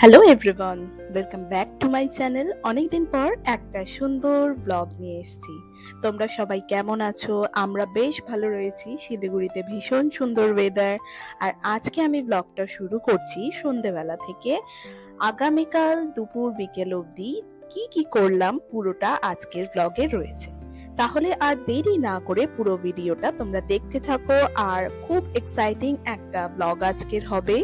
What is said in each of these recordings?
Hello everyone, welcome back to my channel. অনেকদিন পর একটা সুন্দর ব্লগ নিয়ে এসেছি। তোমরা সবাই কেমন আছো? আমরা বেশ ভালো রয়েছি। শিলিগুড়িতে ভীষণ সুন্দর ওয়েদার। আর আজকে আমি ব্লগটা শুরু করছি সন্ধেবেলা থেকে। আগামীকাল দুপুর বিকেল অবধি কি কি করলাম পুরোটা আজকের ব্লগে রয়েছে। তাহলে আর দেরি না করে পুরো ভিডিওটা তোমরা দেখতে থাকো। আর খুব এক্সাইটিং একটা ব্লগ আজকের হবে।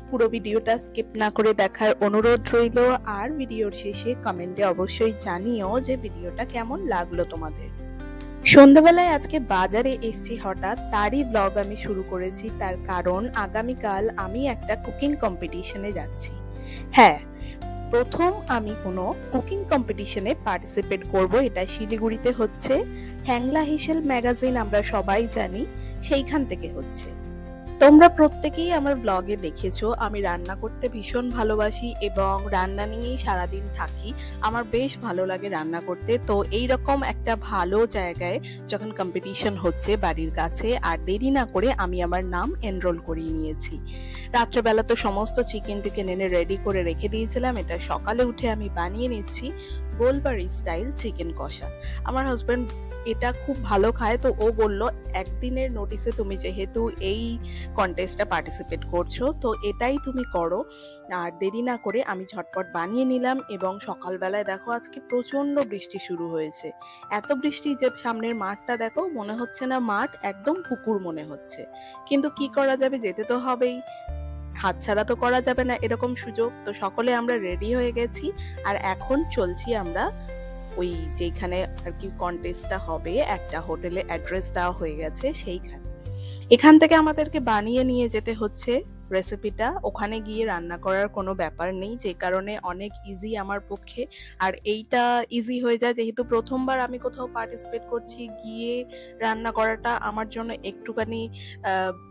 পুরো ভিডিওটা স্কিপ না করে দেখার অনুরোধ রইল। আর ভিডিওর শেষে কমেন্টে অবশ্যই জানিও যে ভিডিওটা কেমন লাগলো তোমাদের। সন্ধ্যাবেলায় আজকে বাজারে এসছি হঠাৎ, তারই ব্লগ আমি শুরু করেছি। তার কারণ আগামীকাল আমি একটা কুকিং কম্পিটিশনে যাচ্ছি। হ্যাঁ, প্রথম আমি কোনো কুকিং কম্পিটিশনে পার্টিসিপেট করব। এটা শিলিগুড়িতে হচ্ছে। হ্যাংলা হিসেল ম্যাগাজিন আমরা সবাই জানি, সেইখান থেকে হচ্ছে। তোমরা প্রত্যেকেই আমার ব্লগে দেখেছো আমি রান্না করতে ভীষণ ভালোবাসি এবং রান্না নিয়েই সারাদিন থাকি। আমার বেশ ভালো লাগে রান্না করতে। তো এইরকম একটা ভালো জায়গায় যখন কম্পিটিশন হচ্ছে বাড়ির কাছে, আর দেরি না করে আমি আমার নাম এনরোল করিয়ে নিয়েছি। রাত্রেবেলা তো সমস্ত চিকেন টিকেন এনে রেডি করে রেখে দিয়েছিলাম। এটা সকালে উঠে আমি বানিয়ে নিচ্ছি গোলবাড়ি স্টাইল চিকেন কষা। আমার হাজব্যান্ড এটা খুব ভালো খায়, তো ও বলল একদিনের নোটিসে তুমি যেহেতু এই কন্টেস্টে পার্টিসিপেট করছো তো এটাই তুমি করো। আর দেরি না করে আমি ঝটপট বানিয়ে নিলাম। এবং সকালবেলায় দেখো আজকে প্রচন্ড বৃষ্টি শুরু হয়েছে। এত বৃষ্টি যে সামনের মাঠটা দেখো, মনে হচ্ছে না মাঠ, একদম পুকুর মনে হচ্ছে। কিন্তু কি করা যাবে, যেতে তো হবেই, হাতছাড়া তো করা যাবে না এরকম সুযোগ। তো সকলে আমরা রেডি হয়ে গেছি আর এখন চলছি আমরা ওই যেখানে আর কি কন্টেস্টটা হবে, একটা হোটেলে অ্যাড্রেস দেওয়া হয়ে গেছে সেইখানে। এখান থেকে আমাদেরকে বানিয়ে নিয়ে যেতে হচ্ছে রেসিপিটা। ওখানে গিয়ে রান্না করার কোনো ব্যাপার নেই, যে কারণে অনেক ইজি আমার পক্ষে। আর এইটা ইজি হয়ে যায় যেহেতু প্রথমবার আমি কোথাও পার্টিসিপেট করছি। গিয়ে রান্না করাটা আমার জন্য একটুখানি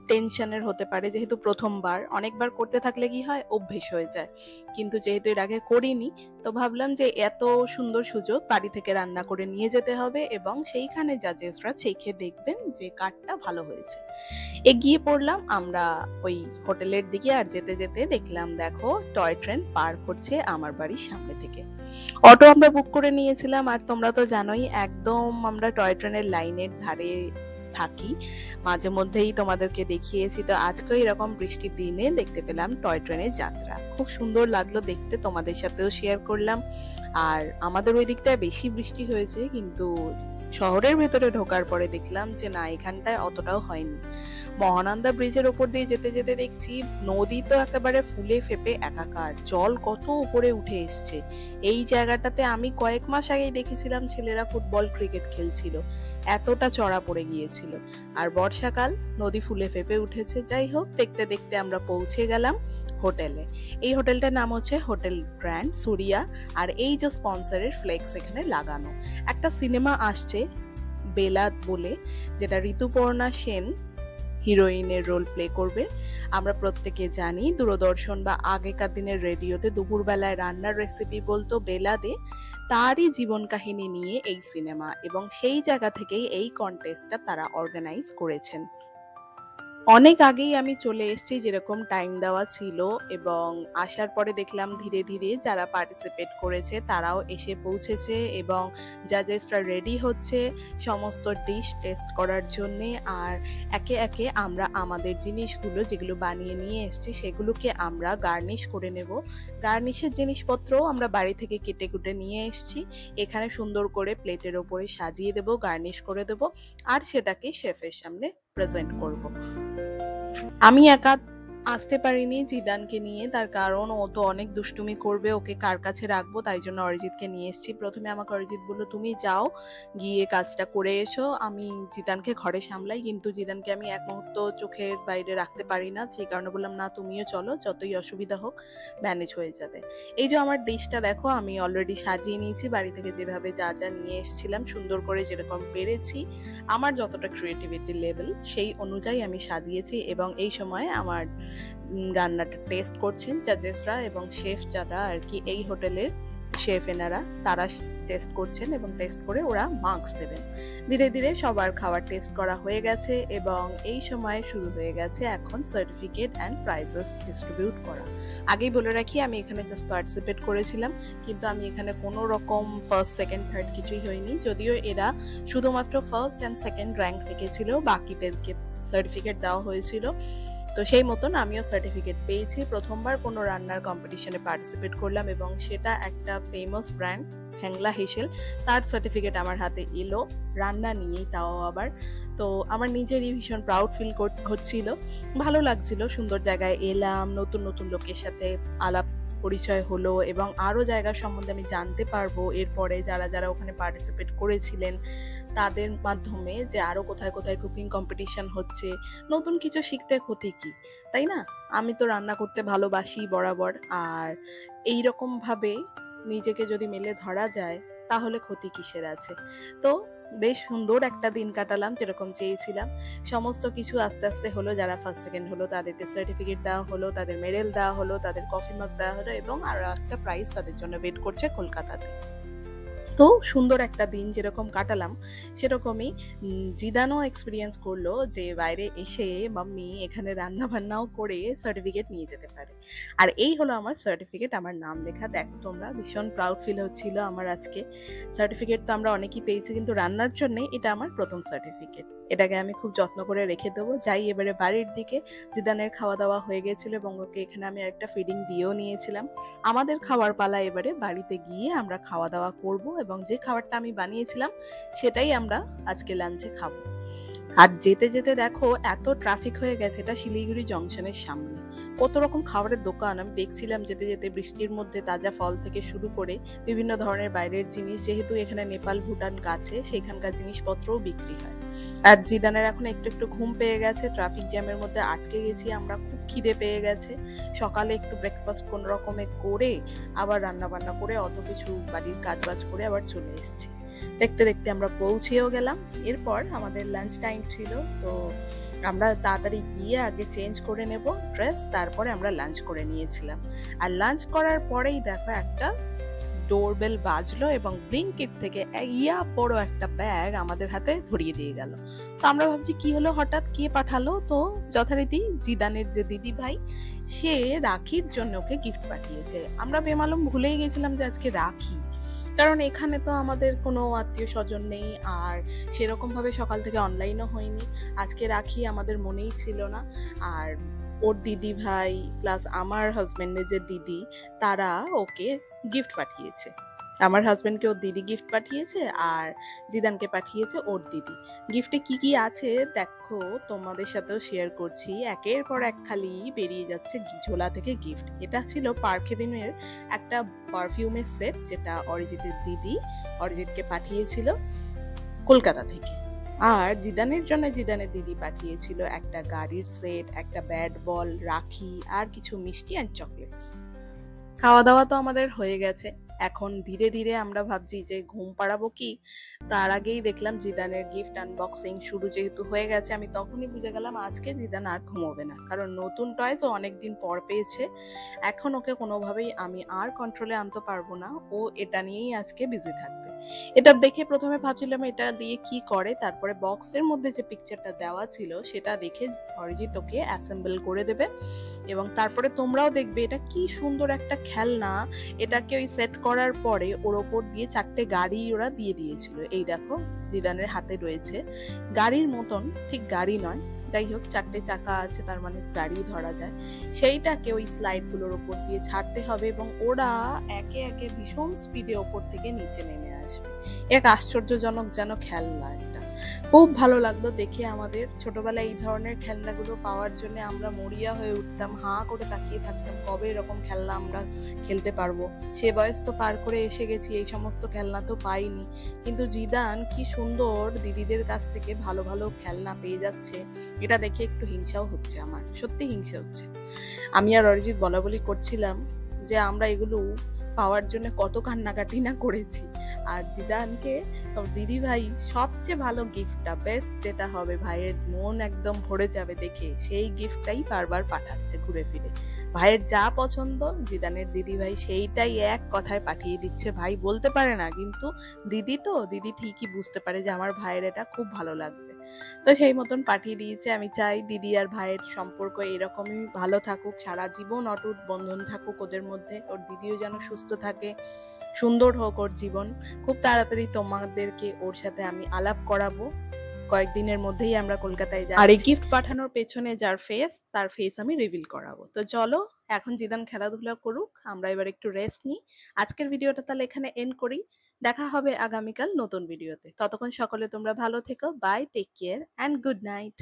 টেনশনের হতে পারে, যেহেতু প্রথমবার। অনেকবার করতে থাকলে কি হয়, অভ্যেস হয়ে যায়। কিন্তু যেহেতু এর আগে করিনি, তো ভাবলাম যে এত সুন্দর সুযোগ, বাড়ি থেকে রান্না করে নিয়ে যেতে হবে এবং সেইখানে জাজেসরা চেখে দেখবেন যে কারটা ভালো হয়েছে। এগিয়ে পড়লাম আমরা ওই হোটেলের দিকে। আর যেতে যেতে দেখলাম দেখো টয় ট্রেন পার করছে আমার বাড়ির সামনে থেকে। অটো আমরা বুক করে নিয়েছিলাম। আর তোমরা তো জানোই একদম আমরা টয় ট্রেনের লাইনের ধারে থাকি, মাঝে মধ্যেই তোমাদেরকে দেখিয়েছি। তো আজকেও এরকম বৃষ্টির দিনে দেখতে পেলাম টয় ট্রেনের যাত্রা, খুব সুন্দর লাগলো দেখতে, তোমাদের সাথেও শেয়ার করলাম। আর আমাদের ওই দিকটায় বেশি বৃষ্টি হয়েছে, কিন্তু শহরের ভেতরে ঢোকার পরে দেখলাম যে না, এখানটায় অতটাও হয়নি। মহানন্দা ব্রিজের ওপর দিয়ে যেতে যেতে দেখছি নদী তো একেবারে ফুলে ফেপে একাকার, জল কত উপরে উঠে এসছে। এই জায়গাটাতে আমি কয়েক মাস আগেই দেখেছিলাম ছেলেরা ফুটবল ক্রিকেট খেলছিল, এতটা চড়া পড়ে গিয়েছিল। আর বর্ষাকাল, নদী ফুলে ফেপে উঠেছে। যাই হোক, দেখতে দেখতে আমরা পৌঁছে গেলাম হোটেলে। এই হোটেলটার নাম হচ্ছে হোটেল গ্র্যান্ড সুরিয়া। আর এই যে স্পন্সরের ফ্লেক্স এখানে লাগানো। একটা সিনেমা আসছে বেলাত বলে, যেটা ঋতুপর্ণা সেন হিরোইনের রোল প্লে করবে। আমরা প্রত্যেকে জানি দূরদর্শন বা আগেকার দিনের রেডিওতে দুপুরবেলায় রান্নার রেসিপি বলতো বেলাদে। তারই জীবন কাহিনী নিয়ে এই সিনেমা, এবং সেই জায়গা থেকেই এই কন্টেস্টটা তারা অর্গানাইজ করেছেন। অনেক আগেই আমি চলে এসেছি যেরকম টাইম দেওয়া ছিল, এবং আসার পরে দেখলাম ধীরে ধীরে যারা পার্টিসিপেট করেছে তারাও এসে পৌঁছেছে এবং জাজেসরা রেডি হচ্ছে সমস্ত ডিশ টেস্ট করার জন্যে। আর একে একে আমরা আমাদের জিনিসগুলো যেগুলো বানিয়ে নিয়ে এসেছি সেগুলোকে আমরা গার্নিশ করে নেব। গার্নিশের জিনিসপত্রও আমরা বাড়ি থেকে কেটে কুটে নিয়ে এসেছি। এখানে সুন্দর করে প্লেটের ওপরে সাজিয়ে দেব, গার্নিশ করে দেব, আর সেটাকে শেফের সামনে প্রেজেন্ট করব। আমি একা আসতে পারিনি জিদানকে নিয়ে, তার কারণ ও তো অনেক দুষ্টুমি করবে, ওকে কার কাছে রাখবো, তাই জন্য অরিজিৎকে নিয়ে এসেছি। প্রথমে আমাকে অরিজিৎ বললো তুমি যাও, গিয়ে কাজটা করে এসো, আমি জিদানকে ঘরে সামলাই। কিন্তু জিদানকে আমি এক মুহূর্ত চোখের বাইরে রাখতে পারি না, সেই কারণে বললাম না তুমিও চলো, যতই অসুবিধা হোক ম্যানেজ হয়ে যাবে। এই যে আমার ডিশটা দেখো, আমি অলরেডি সাজিয়ে নিয়েছি বাড়ি থেকে যেভাবে যা যা নিয়ে এসেছিলাম, সুন্দর করে যেরকম পেরেছি, আমার যতটা ক্রিয়েটিভিটি লেভেল সেই অনুযায়ী আমি সাজিয়েছি। এবং এই সময় আমার রান্নাটা টেস্ট করছেন জাজেসরা এবং শেফ যারা আর কি এই হোটেলের শেফ এনারা, তারা টেস্ট করছেন এবং টেস্ট করে ওরা মার্কস দেবেন। ধীরে ধীরে সবার খাবার টেস্ট করা হয়ে গেছে এবং এই সময় শুরু হয়ে গেছে এখন সার্টিফিকেট অ্যান্ড প্রাইজেস ডিস্ট্রিবিউট করা। আগেই বলে রাখি, আমি এখানে জাস্ট পার্টিসিপেট করেছিলাম, কিন্তু আমি এখানে কোনো রকম ফার্স্ট সেকেন্ড থার্ড কিছুই হয়নি। যদিও এরা শুধুমাত্র ফার্স্ট অ্যান্ড সেকেন্ড র্যাঙ্ক রেখেছিল, বাকিদেরকে সার্টিফিকেট দেওয়া হয়েছিল। তো সেই মতন আমিও সার্টিফিকেট পেয়েছি। প্রথমবার কোনো রান্নার কম্পিটিশনে পার্টিসিপেট করলাম এবং সেটা একটা ফেমাস ব্র্যান্ড হ্যাংলা হেসেল, তার সার্টিফিকেট আমার হাতে এলো, রান্না নিয়েই, তাও আবার। তো আমার নিজেরই ভীষণ প্রাউড ফিল হচ্ছিল, ভালো লাগছিল। সুন্দর জায়গায় এলাম, নতুন নতুন লোকের সাথে আলাপ পরিচয় হলো এবং আরও জায়গা সম্বন্ধে আমি জানতে পারবো এরপরে, যারা যারা ওখানে পার্টিসিপেট করেছিলেন তাদের মাধ্যমে, যে আরও কোথায় কোথায় কুকিং কম্পিটিশন হচ্ছে। নতুন কিছু শিখতে ক্ষতি কি, তাই না? আমি তো রান্না করতে ভালোবাসি বরাবর, আর এইরকমভাবে নিজেকে যদি মেলে ধরা যায় তাহলে ক্ষতি কিসের আছে। তো বেশ সুন্দর একটা দিন কাটালাম, যেরকম চেয়েছিলাম। সমস্ত কিছু আস্তে আস্তে হলো। যারা ফার্স্ট সেকেন্ড হলো তাদেরকে সার্টিফিকেট দেওয়া হলো, তাদের মেডেল দেওয়া হলো, তাদের কফি মাগ দেওয়া হলো এবং আরো একটা প্রাইজ তাদের জন্য ওয়েট করছে কলকাতাতে। তো সুন্দর একটা দিন যেরকম কাটালাম, সেরকমই জিদানও এক্সপিরিয়েন্স করলো যে বাইরে এসে মাম্মি এখানে রান্না বান্নাও করে সার্টিফিকেট নিয়ে যেতে পারে। আর এই হলো আমার সার্টিফিকেট, আমার নাম লেখা। দেখো তোমরা, ভীষণ প্রাউড ফিল হচ্ছিল আমার আজকে। সার্টিফিকেট তো আমরা অনেকেই পেয়েছি, কিন্তু রান্নার জন্য এটা আমার প্রথম সার্টিফিকেট। এটাকে আমি খুব যত্ন করে রেখে দেবো। যাই এবারে বাড়ির দিকে। জিদানের খাওয়া দাওয়া হয়ে গেছিল এবং ওকে এখানে আমি একটা ফিডিং দিয়েও নিয়েছিলাম। আমাদের খাওয়ার পালা এবারে, বাড়িতে গিয়ে আমরা খাওয়া দাওয়া করব এবং যে খাবারটা আমি বানিয়েছিলাম সেটাই আমরা আজকে লাঞ্চে খাবো। আর যেতে যেতে দেখো এত ট্রাফিক হয়ে গেছে, এটা শিলিগুড়ি জংশনের সামনে। কত রকম খাবারের দোকান আমি দেখছিলাম যেতে যেতে, বৃষ্টির মধ্যে তাজা ফল থেকে শুরু করে বিভিন্ন ধরনের বাইরের জিনিস। যেহেতু এখানে নেপাল ভুটান কাছে, সেখানকার জিনিসপত্রও বিক্রি হয়। আর জিদানের এখন একটু একটু ঘুম পেয়ে গেছে, ট্রাফিক জ্যামের মধ্যে আটকে গেছি আমরা, খুব খিদে পেয়ে গেছে। সকালে একটু ব্রেকফাস্ট কোন রকমে করে আবার রান্না বান্না করে অত কিছু বাড়ির কাজবাজ করে আবার চলে এসেছি। দেখতে দেখতে আমরা পৌঁছেও গেলাম। এরপর আমাদের লাঞ্চ টাইম ছিল, তো আমরা তাড়াতাড়ি গিয়ে আগে চেঞ্জ করে নেব ড্রেস, তারপরে আমরা লাঞ্চ করে নিয়েছিলাম। আর লাঞ্চ করার পরেই দেখো একটা ডোরবেল বাজলো এবং ব্লিঙ্কিট থেকে ইয়া বড় একটা ব্যাগ আমাদের হাতে ধরিয়ে দিয়ে গেল। তো আমরা ভাবছি কি হলো, হঠাৎ কে পাঠালো? তো যথারীতি জিদানের যে দিদি ভাই, সে রাখির জন্য ওকে গিফট পাঠিয়েছে। আমরা বেমালুম ভুলেই গেছিলাম যে আজকে রাখি, কারণ এখানে তো আমাদের কোনো আত্মীয় স্বজন নেই, আর সেরকম ভাবে সকাল থেকে অনলাইনও হয়নি। আজকে রাখি আমাদের মনেই ছিল না। আর ওর দিদি ভাই প্লাস আমার হাজবেন্ডের যে দিদি, তারা ওকে গিফট পাঠিয়েছে। আমার হাজবেন্ডকে ওর দিদি গিফট পাঠিয়েছে আর জিদানকে পাঠিয়েছে ওর দিদি। গিফটে কি কি আছে দেখো, তোমাদের সাথেও শেয়ার করছি। একের পর এক খালি বেরিয়ে যাচ্ছে ঝোলা থেকে গিফট। এটা ছিল পার্ক হেভেনের একটা পারফিউমের সেট, যেটা অরিজিতের দিদি অরিজিৎকে পাঠিয়েছিল কলকাতা থেকে। আর জিদানের জন্য জিদানের দিদি পাঠিয়েছিল একটা গাড়ির সেট, একটা ব্যাট বল, রাখি আর কিছু মিষ্টি অ্যান্ড চকলেটস। খাওয়া দাওয়া তো আমাদের হয়ে গেছে। এখন ধীরে ধীরে আমরা ভাবছি যে ঘুম পাড়াবো কি, তার আগেই দেখলাম জিদানের গিফট আনবক্সিং শুরু যেহেতু হয়ে গেছে, আমি তখনই বুঝে গেলাম আজকে জিদান আর ঘুমোবে না, কারণ নতুন টয়েস ও অনেকদিন পর পেয়েছে। এখন ওকে কোনোভাবেই আমি আর কন্ট্রোলে আনতে পারবো না, ও এটা নিয়েই আজকে বিজি থাকবে। এটা দেখে প্রথমে ভাবছিলাম এটা দিয়ে কি করে, তারপরে বক্সের মধ্যে যে পিকচারটা দেওয়া ছিল সেটা দেখে অরিজিৎ ওকে অ্যাসেম্বল করে দেবে এবং তারপরে তোমরাও দেখবে এটা কি সুন্দর একটা খেলনা। এটাকে ওই সেট করার পরে ওর ওপর দিয়ে 4টে গাড়ি ওরা দিয়ে দিয়েছিল। এই দেখো জিদানের হাতে রয়েছে গাড়ির মতন, ঠিক গাড়ি নয়, যাই হোক 4টে চাকা আছে, তার মানে গাড়ি ধরা যায়। সেইটাকে ওই স্লাইড গুলোর ওপর দিয়ে ছাড়তে হবে এবং ওরা একে একে ভীষণ স্পিডে ওপর থেকে নিচে নেমে আসবে। এক আশ্চর্যজনক যেন খেলনা একটা, খুব ভালো লাগলো দেখে। আমাদের ছোটবেলায় এই ধরনের খেলনাগুলো পাওয়ার জন্য আমরা মরিয়া হয়ে উঠতাম, হাঁ করে তাকিয়ে থাকতাম কবে এরকম খেলনা আমরা খেলতে পারবো। সে বয়স তো পার করে এসে গেছি, এই সমস্ত খেলনা তো পাইনি। কিন্তু জিদান কি সুন্দর দিদিদের কাছ থেকে ভালো ভালো খেলনা পেয়ে যাচ্ছে, এটা দেখে একটু হিংসাও হচ্ছে আমার, সত্যি হিংসা হচ্ছে। আমি আর অরিজিৎ বলা বলি করছিলাম যে আমরা এগুলো পাওয়ার জন্য কত কান্নাকাটি না করেছি। আর জিদানকে ওর দিদি ভাই সবচেয়ে ভালো গিফটটা, বেস্ট যেটা হবে, ভাইয়ের মন একদম ভরে যাবে দেখে, সেই গিফটটাই বারবার পাঠাচ্ছে ঘুরে ফিরে। ভাইয়ের যা পছন্দ জিদানের দিদি ভাই সেইটাই এক কথায় পাঠিয়ে দিচ্ছে। ভাই বলতে পারে না, কিন্তু দিদি তো, দিদি ঠিকই বুঝতে পারে যে আমার ভাইয়ের এটা খুব ভালো লাগবে। তো সেই মতন পাঠিয়ে দিয়েছে। আমি চাই দিদি আর ভাইয়ের সম্পর্ক এরকমই ভালো থাকুক, সারা জীবন অটুট বন্ধন থাকুক ওদের মধ্যে। ওর দিদিও যেন সুস্থ থাকে, সুন্দর হোক ওর জীবন। খুব তাড়াতাড়ি তোমাদেরকে ওর সাথে আমি আলাপ করাবো, কয়েকদিনের মধ্যেই আমরা কলকাতায় যাচ্ছি। আর এই গিফট পাঠানোর পেছনে যার ফেস, তার ফেস আমি রিভিল করাবো। তো চলো, এখন জিদান খেলাধুলা করুক, আমরা এবার একটু রেস্ট নিই। আজকের ভিডিওটা তাহলে এখানে এন্ড করি। দেখা হবে আগামীকাল নতুন ভিডিওতে। ততক্ষণ সকলে তোমরা ভালো থেকো। Bye, take care and good night.